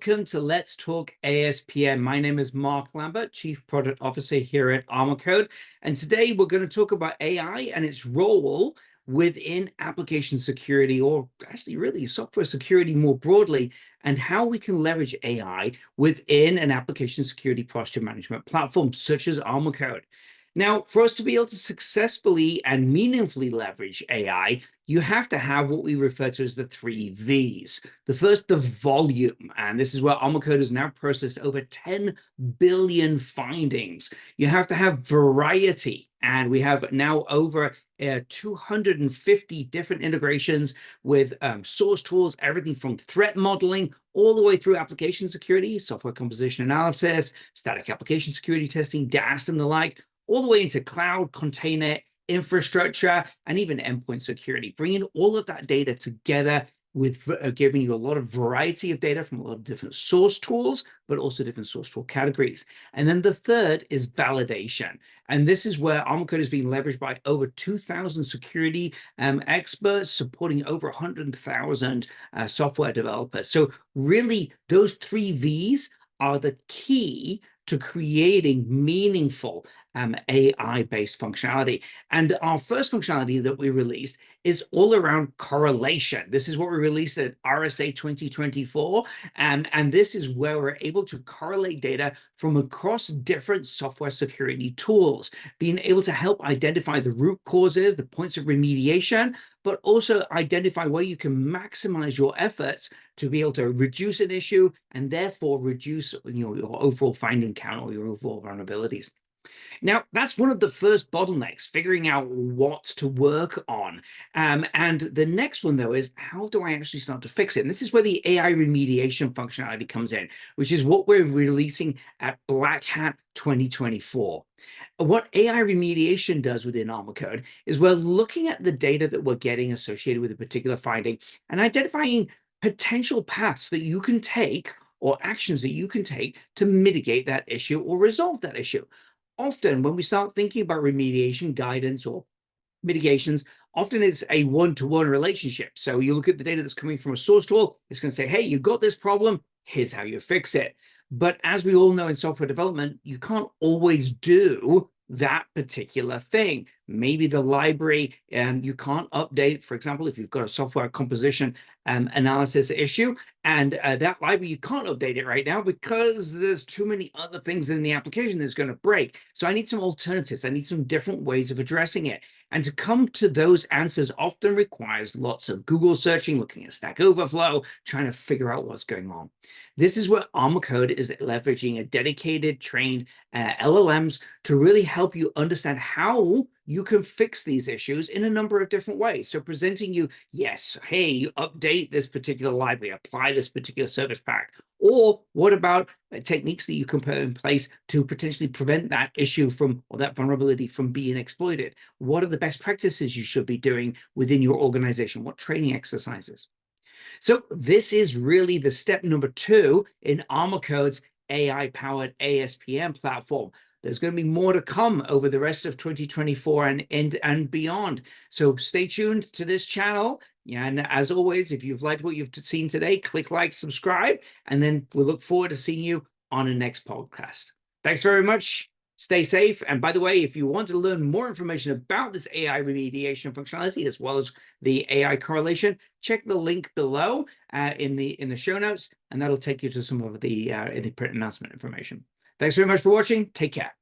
welcome to Let's Talk ASPM. My name is Mark Lambert, Chief Product Officer here at ArmorCode. And today we're going to talk about AI and its role within application security, or actually really software security more broadly, and how we can leverage AI within an application security posture management platform such as ArmorCode. Now, for us to be able to successfully and meaningfully leverage AI, you have to have what we refer to as the 3 V's. The first, the volume, and this is where ArmorCode has now processed over 10 billion findings. You have to have variety, and we have now over 250 different integrations with source tools, everything from threat modeling all the way through application security, software composition analysis, static application security testing, DAST, and the like, all the way into cloud, container, infrastructure, and even endpoint security, bringing all of that data together with giving you a lot of variety of data from a lot of different source tools, but also different source tool categories. And then the third is validation. And this is where ArmorCode is being leveraged by over 2,000 security experts supporting over 100,000 software developers. So really, those 3 V's are the key to creating meaningful AI-based functionality. And our first functionality that we released is all around correlation. This is what we released at RSA 2024. And this is where we're able to correlate data from across different software security tools, being able to help identify the root causes, the points of remediation, but also identify where you can maximize your efforts to be able to reduce an issue and therefore reduce your overall finding count or your overall vulnerabilities. Now, that's one of the first bottlenecks, figuring out what to work on. And the next one, though, is how do I actually start to fix it? And this is where the AI remediation functionality comes in, which is what we're releasing at Black Hat 2024. What AI remediation does within ArmorCode is we're looking at the data that we're getting associated with a particular finding and identifying potential paths that you can take or actions that you can take to mitigate that issue or resolve that issue. Often when we start thinking about remediation guidance or mitigations, often it's a one-to-one relationship. So you look at the data that's coming from a source tool, it's going to say, hey, you've got this problem, here's how you fix it. But as we all know in software development, you can't always do that particular thing. Maybe the library you can't update, for example, if you've got a software composition analysis issue, and that library, you can't update it right now because there's too many other things in the application that's going to break. So I need some alternatives. I need some different ways of addressing it. And to come to those answers often requires lots of Google searching, looking at Stack Overflow, trying to figure out what's going on. This is where ArmorCode is leveraging a dedicated, trained LLMs to really help you understand how you can fix these issues in a number of different ways. So presenting you, yes, hey, you update this particular library, apply this particular service pack. Or what about techniques that you can put in place to potentially prevent that issue from, or that vulnerability from being exploited? What are the best practices you should be doing within your organization? What training exercises? So this is really the step number 2 in ArmorCode's AI-powered ASPM platform. There's going to be more to come over the rest of 2024 and beyond. So stay tuned to this channel. And as always, if you've liked what you've seen today, click like, subscribe, and then we'll look forward to seeing you on the next podcast. Thanks very much. Stay safe. And by the way, if you want to learn more information about this AI remediation functionality, as well as the AI correlation, check the link below in the show notes, and that'll take you to some of the print announcement information. Thanks very much for watching. Take care.